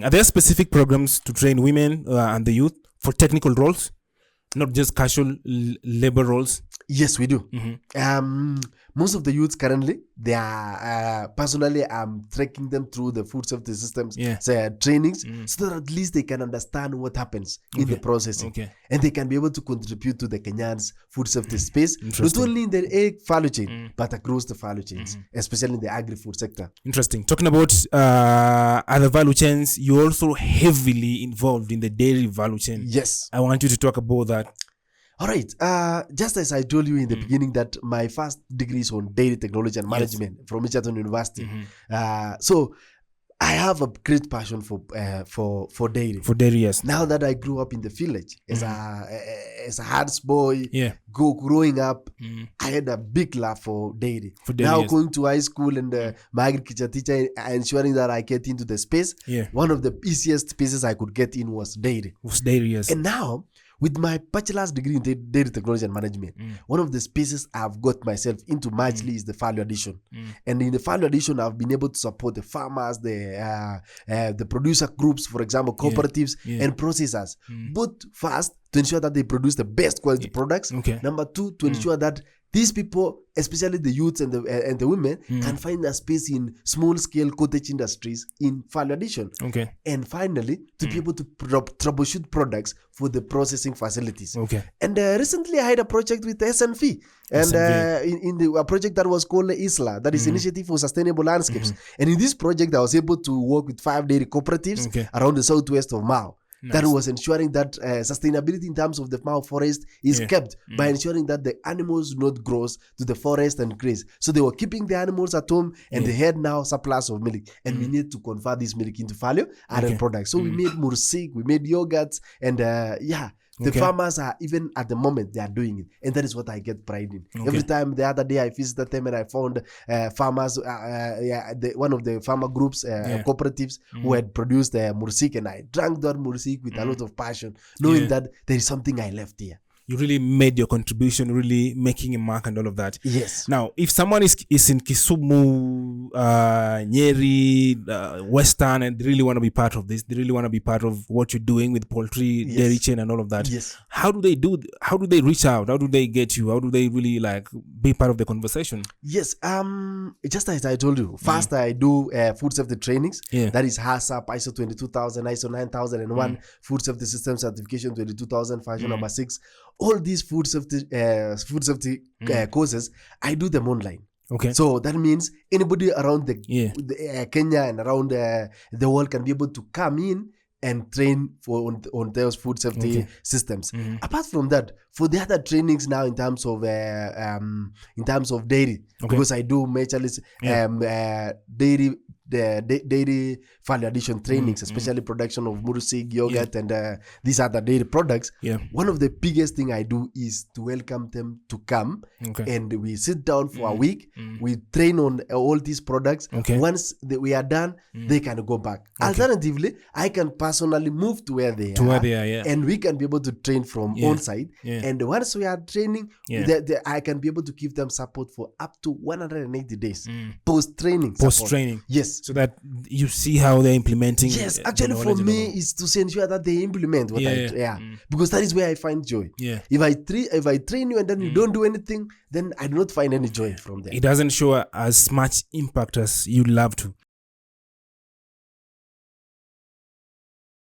Are there specific programs to train women and the youth for technical roles, not just casual labor roles? Yes, we do. Most of the youths currently, they are personally, I'm tracking them through the food safety systems trainings, so that at least they can understand what happens in the processing, and they can be able to contribute to the Kenyan's food safety space, not only in the egg value chain, but across the value chains, especially in the agri-food sector. Interesting. Talking about other value chains, you're also heavily involved in the dairy value chain. Yes. I want you to talk about that. All right. Just as I told you in the beginning that my first degree is on dairy technology and management from Egerton University. So I have a great passion for dairy. For dairy, yes. Now that I grew up in the village as a hard's boy, growing up, I had a big love for dairy. Now going to high school and my agriculture teacher ensuring that I get into the space. One of the easiest spaces I could get in was dairy. Yes. And now, with my bachelor's degree in dairy technology and management, one of the spaces I've got myself into majorly is the value addition. And in the value addition, I've been able to support the farmers, the producer groups, for example, cooperatives and processors. Both first, to ensure that they produce the best quality products. Number two, to ensure that these people, especially the youths and the women, can find a space in small-scale cottage industries in value addition. And finally, to be able to troubleshoot products for the processing facilities. And recently, I had a project with SNV, and a project that was called ISLA, that is Initiative for Sustainable Landscapes. And in this project, I was able to work with 5 dairy cooperatives around the southwest of Mao. That was ensuring that sustainability in terms of the Mao forest is kept by ensuring that the animals do not grow to the forest and graze. So they were keeping the animals at home, and they had now surplus of milk, and we need to convert this milk into value-added products. So we made mursik, we made yogurts, and the farmers are, even at the moment, they are doing it. And that is what I get pride in. Every time, the other day, I visited them and I found farmers, one of the farmer groups, cooperatives, who had produced mursik, and I drank that mursik with a lot of passion, knowing that there is something I left here. You really made your contribution, really making a mark and all of that. Yes. Now, if someone is in Kisumu, Nyeri, Western, and they really want to be part of this, they really want to be part of what you're doing with poultry, dairy chain, and all of that. Yes. How do they reach out? How do they get you? How do they really be part of the conversation? Yes. Just as I told you, first I do food safety trainings. That is HACCP, ISO 22000, ISO 9001, Food Safety System Certification 22000, version number 6. All these food safety courses, I do them online. So that means anybody around the Kenya and around the world can be able to come in and train on those food safety systems. Apart from that, for the other trainings now in terms of dairy, because I do majorly dairy value addition trainings, especially production of mursik, yogurt, and these other dairy products. One of the biggest thing I do is to welcome them to come, and we sit down for a week. We train on all these products. Once we are done, they can go back. Alternatively, I can personally move to where they are, and we can be able to train from on site. And once we are training, I can be able to give them support for up to 180 days post-training. Yes. So that you see how they're implementing. Yes, actually for me is to ensure that they implement what because that is where I find joy. If I train you and then you don't do anything, then I do not find any joy from there. It doesn't show as much impact as you'd love to.